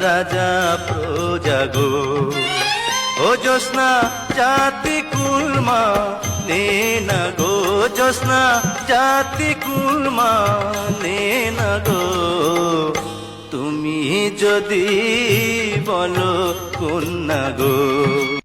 রাজা প্রজা গো। ও জ্যোৎস্না জাতি কুলমা নে না গো, জ্যোৎস্না জাতি কুলমা নে না গো। তুমি যদি বলো কন্যা গো।